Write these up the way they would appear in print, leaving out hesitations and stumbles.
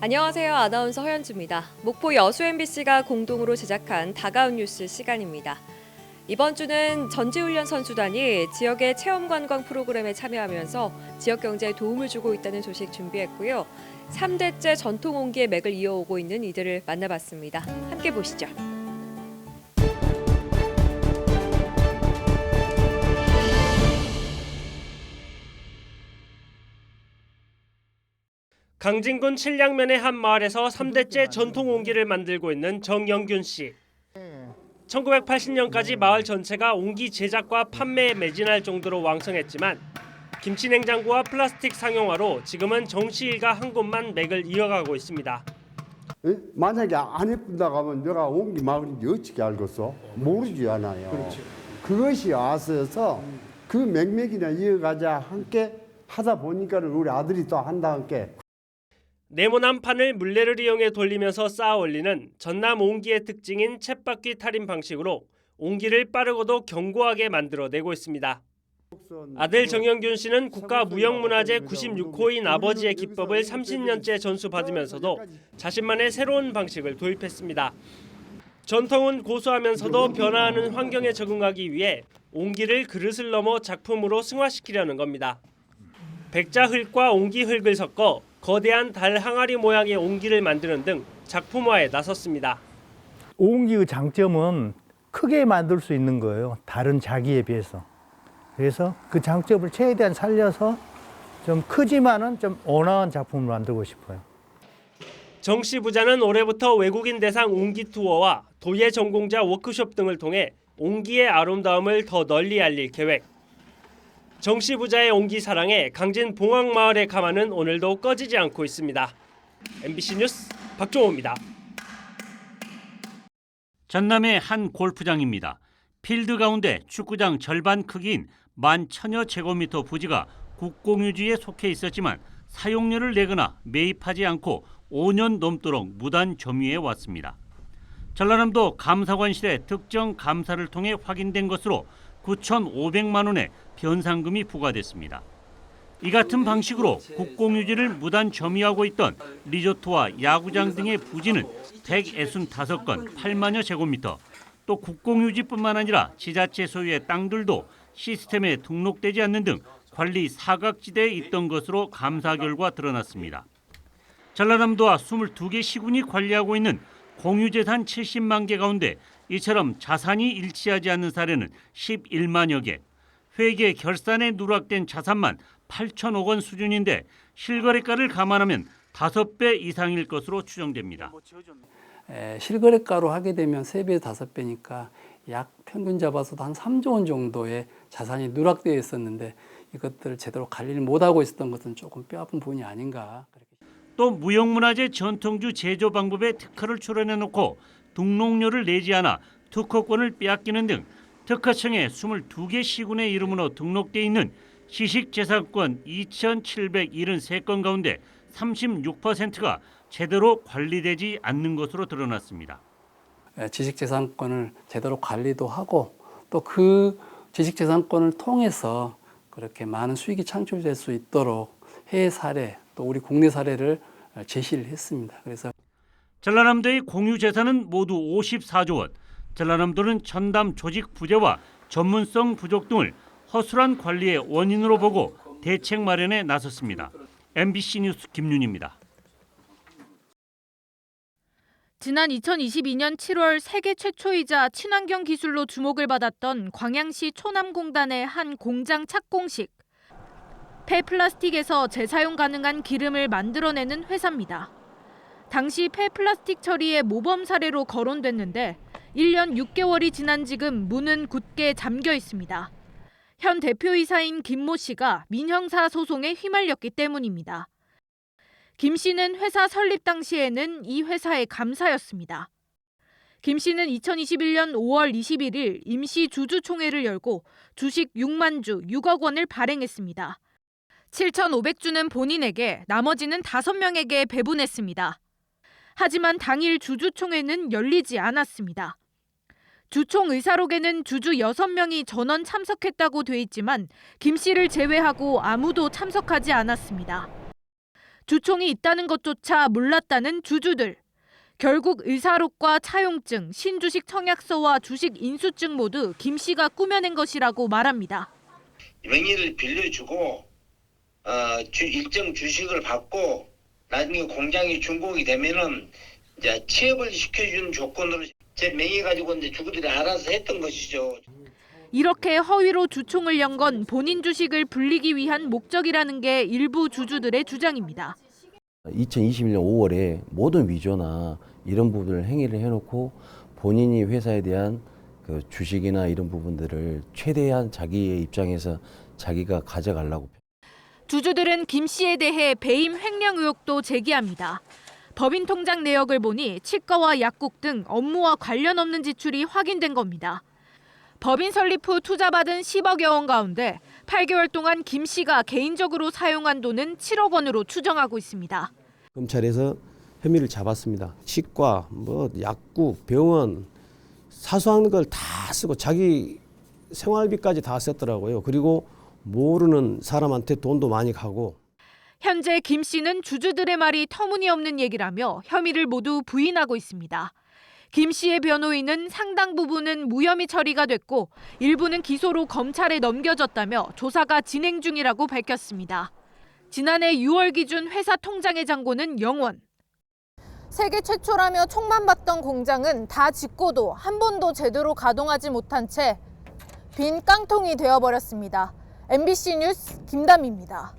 안녕하세요. 아나운서 허연주입니다. 목포 여수 MBC가 공동으로 제작한 다가온 뉴스 시간입니다. 이번 주는 전지훈련 선수단이 지역의 체험관광 프로그램에 참여하면서 지역 경제에 도움을 주고 있다는 소식 준비했고요. 3대째 전통 온기의 맥을 이어오고 있는 이들을 만나봤습니다. 함께 보시죠. 강진군 칠량면의 한 마을에서 3대째 전통 옹기를 만들고 있는 정영균 씨. 1980년까지 마을 전체가 옹기 제작과 판매에 매진할 정도로 왕성했지만 김치 냉장고와 플라스틱 상용화로 지금은 정씨 일가 한 곳만 맥을 이어가고 있습니다. 만약에 안 예쁜다고 하면 내가 옹기 마을인지 어떻게 알겠어? 모르지 않아요. 그렇죠. 그것이 아서서 그 맥맥이나 이어가자 함께 하다 보니까 우리 아들이 또 한다 함께. 네모난 판을 물레를 이용해 돌리면서 쌓아 올리는 전남 옹기의 특징인 쳇바퀴 탈인 방식으로 옹기를 빠르고도 견고하게 만들어내고 있습니다. 아들 정영균 씨는 국가무형문화재 96호인 아버지의 기법을 30년째 전수받으면서도 자신만의 새로운 방식을 도입했습니다. 전통은 고수하면서도 변화하는 환경에 적응하기 위해 옹기를 그릇을 넘어 작품으로 승화시키려는 겁니다. 백자 흙과 옹기 흙을 섞어 거대한 달 항아리 모양의 옹기를 만드는 등 작품화에 나섰습니다. 옹기의 장점은 크게 만들 수 있는 거예요. 다른 자기에 비해서. 그래서 그 장점을 최대한 살려서 좀 크지만은 좀 온화한 작품을 만들고 싶어요. 정씨 부자는 올해부터 외국인 대상 옹기 투어와 도예 전공자 워크숍 등을 통해 옹기의 아름다움을 더 널리 알릴 계획. 정씨 부자의 옹기 사랑에 강진 봉황마을의 가마는 오늘도 꺼지지 않고 있습니다. MBC 뉴스 박종호입니다. 전남의 한 골프장입니다. 필드 가운데 축구장 절반 크기인 11,000여 제곱미터 부지가 국공유지에 속해 있었지만 사용료를 내거나 매입하지 않고 5년 넘도록 무단 점유해 왔습니다. 전라남도 감사관실의 특정 감사를 통해 확인된 것으로 9,500만 원의 변상금이 부과됐습니다. 이 같은 방식으로 국공유지를 무단 점유하고 있던 리조트와 야구장 등의 부지는 165건 8만여 제곱미터, 또 국공유지뿐만 아니라 지자체 소유의 땅들도 시스템에 등록되지 않는 등 관리 사각지대에 있던 것으로 감사 결과 드러났습니다. 전라남도와 22개 시군이 관리하고 있는 공유재산 70만 개 가운데 이처럼 자산이 일치하지 않는 사례는 11만여 개, 회계 결산에 누락된 자산만 8천억 원 수준인데 실거래가를 감안하면 5배 이상일 것으로 추정됩니다. 실거래가로 하게 되면 3배, 5배니까 약 평균 잡아서도 한 3조 원 정도의 자산이 누락되어 있었는데 이것들을 제대로 관리를 못하고 있었던 것은 조금 뼈아픈 부분이 아닌가. 또 무형문화재 전통주 제조 방법에 특허를 출원해놓고 등록료를 내지 않아 특허권을 빼앗기는 등 특허청에 22개 시군의 이름으로 등록돼 있는 지식재산권 2,773건 가운데 36%가 제대로 관리되지 않는 것으로 드러났습니다. 지식재산권을 제대로 관리도 하고 또 그 지식재산권을 통해서 그렇게 많은 수익이 창출될 수 있도록 해외 사례 또 우리 국내 사례를 제시를 했습니다. 그래서 전라남도의 공유재산은 모두 54조 원. 전라남도는 전담 조직 부재와 전문성 부족 등을 허술한 관리의 원인으로 보고 대책 마련에 나섰습니다. MBC 뉴스 김윤희입니다. 지난 2022년 7월 세계 최초이자 친환경 기술로 주목을 받았던 광양시 초남공단의 한 공장 착공식. 폐플라스틱에서 재사용 가능한 기름을 만들어내는 회사입니다. 당시 폐플라스틱 처리의 모범 사례로 거론됐는데 1년 6개월이 지난 지금 문은 굳게 잠겨 있습니다. 현 대표이사인 김모 씨가 민형사 소송에 휘말렸기 때문입니다. 김 씨는 회사 설립 당시에는 이 회사의 감사였습니다. 김 씨는 2021년 5월 21일 임시 주주총회를 열고 주식 6만 주 6억 원을 발행했습니다. 7,500주는 본인에게, 나머지는 5명에게 배분했습니다. 하지만 당일 주주총회는 열리지 않았습니다. 주총 의사록에는 주주 6명이 전원 참석했다고 돼 있지만 김 씨를 제외하고 아무도 참석하지 않았습니다. 주총이 있다는 것조차 몰랐다는 주주들. 결국 의사록과 차용증, 신주식 청약서와 주식 인수증 모두 김 씨가 꾸며낸 것이라고 말합니다. 명의를 빌려주고 일정 주식을 받고 나중에 공장이 준공이 되면은 이제 취업을 시켜주는 조건으로 제 명의 가지고 이제 주주들이 알아서 했던 것이죠. 이렇게 허위로 주총을 연 건 본인 주식을 불리기 위한 목적이라는 게 일부 주주들의 주장입니다. 2021년 5월에 모든 위조나 이런 부분을 행위를 해놓고 본인이 회사에 대한 그 주식이나 이런 부분들을 최대한 자기의 입장에서 자기가 가져가려고. 주주들은 김 씨에 대해 배임 횡령 의혹도 제기합니다. 법인 통장 내역을 보니 치과와 약국 등 업무와 관련 없는 지출이 확인된 겁니다. 법인 설립 후 투자받은 10억여 원 가운데 8개월 동안 김 씨가 개인적으로 사용한 돈은 7억 원으로 추정하고 있습니다. 검찰에서 혐의를 잡았습니다. 치과, 약국, 병원 사소한 걸 다 쓰고 자기 생활비까지 다 썼더라고요. 그리고 모르는 사람한테 돈도 많이 가고. 현재 김 씨는 주주들의 말이 터무니없는 얘기라며 혐의를 모두 부인하고 있습니다. 김 씨의 변호인은 상당 부분은 무혐의 처리가 됐고 일부는 기소로 검찰에 넘겨졌다며 조사가 진행 중이라고 밝혔습니다. 지난해 6월 기준 회사 통장의 잔고는 0원. 세계 최초라며 총만 받던 공장은 다 짓고도 한 번도 제대로 가동하지 못한 채 빈 깡통이 되어버렸습니다. MBC 뉴스 김담희입니다.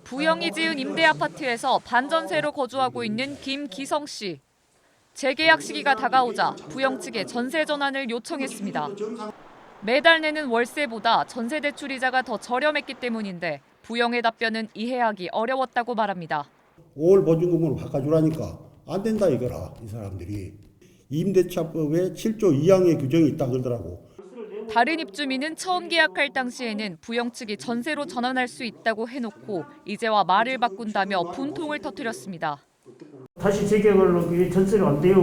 부영이 지은 임대아파트에서 반전세로 거주하고 있는 김기성 씨. 재계약 시기가 다가오자 부영 측에 전세 전환을 요청했습니다. 매달 내는 월세보다 전세 대출 이자가 더 저렴했기 때문인데 부영의 답변은 이해하기 어려웠다고 말합니다. 5월 보증금으로 바꿔주라니까 안 된다 이거라. 이 사람들이 임대차법에 7조 2항의 규정이 있다 그러더라고. 다른 입주민은 처음 계약할 당시에는 부영 측이 전세로 전환할 수 있다고 해놓고 이제와 말을 바꾼다며 분통을 터뜨렸습니다. 다시 재계약을 전세를 안 돼요.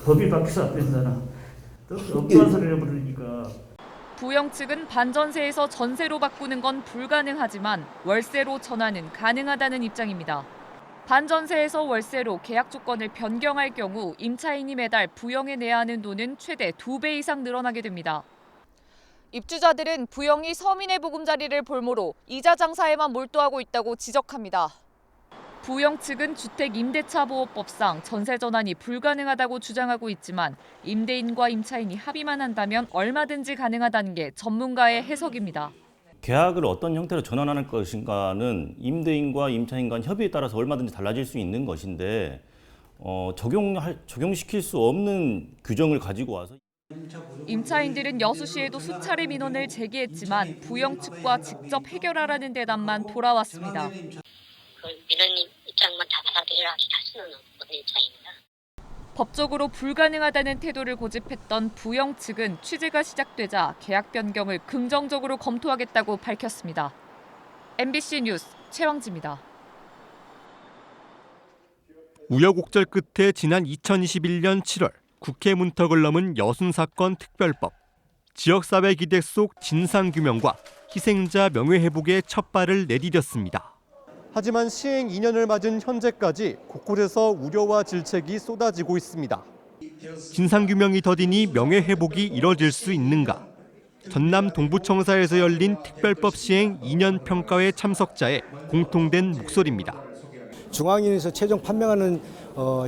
법이 바뀌어서 안 된다나. 엉뚱한 소리를 해버리니까. 부영 측은 반전세에서 전세로 바꾸는 건 불가능하지만 월세로 전환은 가능하다는 입장입니다. 반전세에서 월세로 계약 조건을 변경할 경우 임차인이 매달 부영에 내야 하는 돈은 최대 2배 이상 늘어나게 됩니다. 입주자들은 부영이 서민의 보금자리를 볼모로 이자 장사에만 몰두하고 있다고 지적합니다. 부영 측은 주택임대차보호법상 전세 전환이 불가능하다고 주장하고 있지만 임대인과 임차인이 합의만 한다면 얼마든지 가능하다는 게 전문가의 해석입니다. 계약을 어떤 형태로 전환하는 것인가는 임대인과 임차인 간 협의에 따라서 얼마든지 달라질 수 있는 것인데 적용시킬 수 없는 규정을 가지고 와서 임차인들은 여수시에도 수차례 민원을 제기했지만 부영 측과 직접 해결하라는 대답만 돌아왔습니다. 민원인 입장만 다 받아들이라 할 수는 없는 입장입니다. 법적으로 불가능하다는 태도를 고집했던 부영 측은 취재가 시작되자 계약 변경을 긍정적으로 검토하겠다고 밝혔습니다. MBC 뉴스 최왕지입니다. 우여곡절 끝에 지난 2021년 7월 국회 문턱을 넘은 여순사건 특별법. 지역사회 기대 속 진상규명과 희생자 명예회복의 첫 발을 내디뎠습니다. 하지만 시행 2년을 맞은 현재까지 곳곳에서 우려와 질책이 쏟아지고 있습니다. 진상규명이 더디니 명예회복이 이뤄질 수 있는가? 전남 동부청사에서 열린 특별법 시행 2년 평가회 참석자의 공통된 목소리입니다. 중앙위에서 최종 판명하는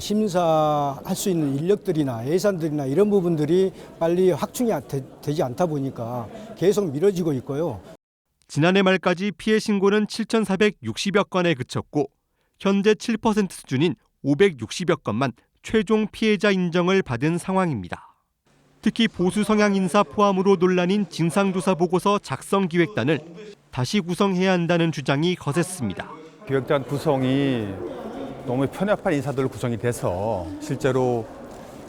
심사할 수 있는 인력들이나 예산들이나 이런 부분들이 빨리 확충이 되지 않다 보니까 계속 미뤄지고 있고요. 지난해 말까지 피해 신고는 7,460여 건에 그쳤고 현재 7% 수준인 560여 건만 최종 피해자 인정을 받은 상황입니다. 특히 보수 성향 인사 포함으로 논란인 진상조사 보고서 작성 기획단을 다시 구성해야 한다는 주장이 거셌습니다. 기획단 구성이 너무 편협한 인사들로 구성이 돼서 실제로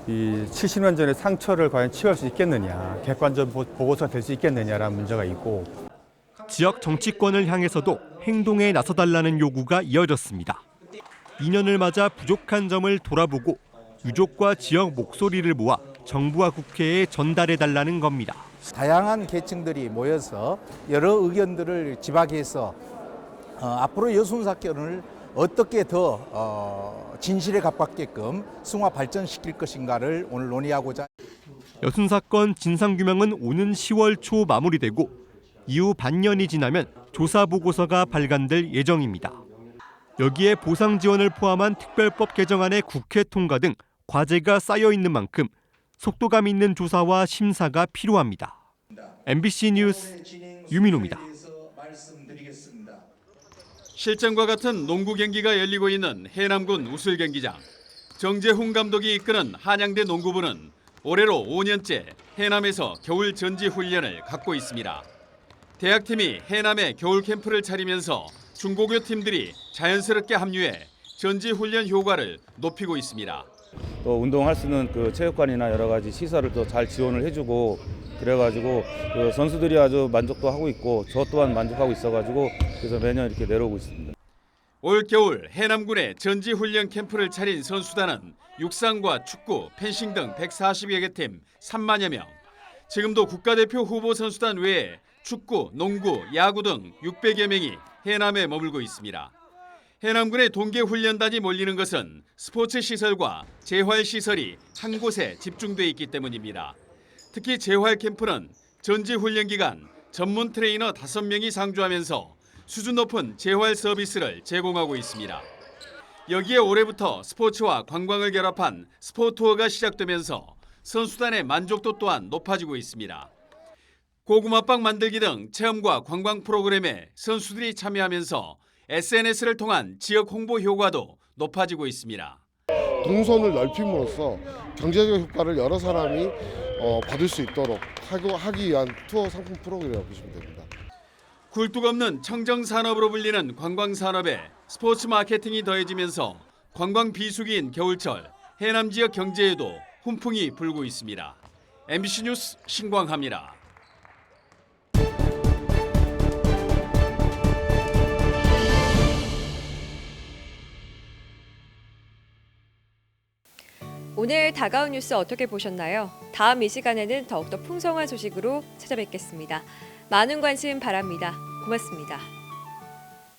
이 70년 전의 상처를 과연 치유할 수 있겠느냐, 객관적 보고서가 될 수 있겠느냐라는 문제가 있고 지역 정치권을 향해서도 행동에 나서달라는 요구가 이어졌습니다. 2년을 맞아 부족한 점을 돌아보고 유족과 지역 목소리를 모아 정부와 국회에 전달해달라는 겁니다. 다양한 계층들이 모여서 여러 의견들을 집약해서 앞으로 여순사건을 어떻게 더 진실에 가깝게끔 승화 발전시킬 것인가를 오늘 논의하고자. 여순사건 진상규명은 오는 10월 초 마무리되고 이후 반년이 지나면 조사보고서가 발간될 예정입니다. 여기에 보상 지원을 포함한 특별법 개정안의 국회 통과 등 과제가 쌓여 있는 만큼 속도감 있는 조사와 심사가 필요합니다. MBC 뉴스 유민호입니다. 실전과 같은 농구 경기가 열리고 있는 해남군 우슬 경기장. 정재훈 감독이 이끄는 한양대 농구부는 올해로 5년째 해남에서 겨울 전지 훈련을 갖고 있습니다. 대학팀이 해남에 겨울 캠프를 차리면서 중고교 팀들이 자연스럽게 합류해 전지 훈련 효과를 높이고 있습니다. 또 운동할 수 있는 그 체육관이나 여러 가지 시설을 또 잘 지원을 해주고 그래가지고 그 선수들이 아주 만족도 하고 있고 저 또한 만족하고 있어가지고 그래서 매년 이렇게 내려오고 있습니다. 올 겨울 해남군에 전지 훈련 캠프를 차린 선수단은 육상과 축구, 펜싱 등 140여 개 팀 3만여 명. 지금도 국가대표 후보 선수단 외에 축구, 농구, 야구 등 600여 명이 해남에 머물고 있습니다. 해남군의 동계훈련단이 몰리는 것은 스포츠 시설과 재활 시설이 한 곳에 집중돼 있기 때문입니다. 특히 재활 캠프는 전지 훈련 기간 전문 트레이너 5명이 상주하면서 수준 높은 재활 서비스를 제공하고 있습니다. 여기에 올해부터 스포츠와 관광을 결합한 스포투어가 시작되면서 선수단의 만족도 또한 높아지고 있습니다. 고구마빵 만들기 등 체험과 관광 프로그램에 선수들이 참여하면서 SNS를 통한 지역 홍보 효과도 높아지고 있습니다. 동선을 넓힘으로써 경제적 효과를 여러 사람이 받을 수 있도록 하기 위한 투어 상품 프로그램이라고 보시면 됩니다. 굴뚝 없는 청정산업으로 불리는 관광산업에 스포츠 마케팅이 더해지면서 관광 비수기인 겨울철 해남 지역 경제에도 훈풍이 불고 있습니다. MBC 뉴스 신광하입니다. 오늘 다가온 뉴스 어떻게 보셨나요? 다음 이 시간에는 더욱더 풍성한 소식으로 찾아뵙겠습니다. 많은 관심 바랍니다. 고맙습니다.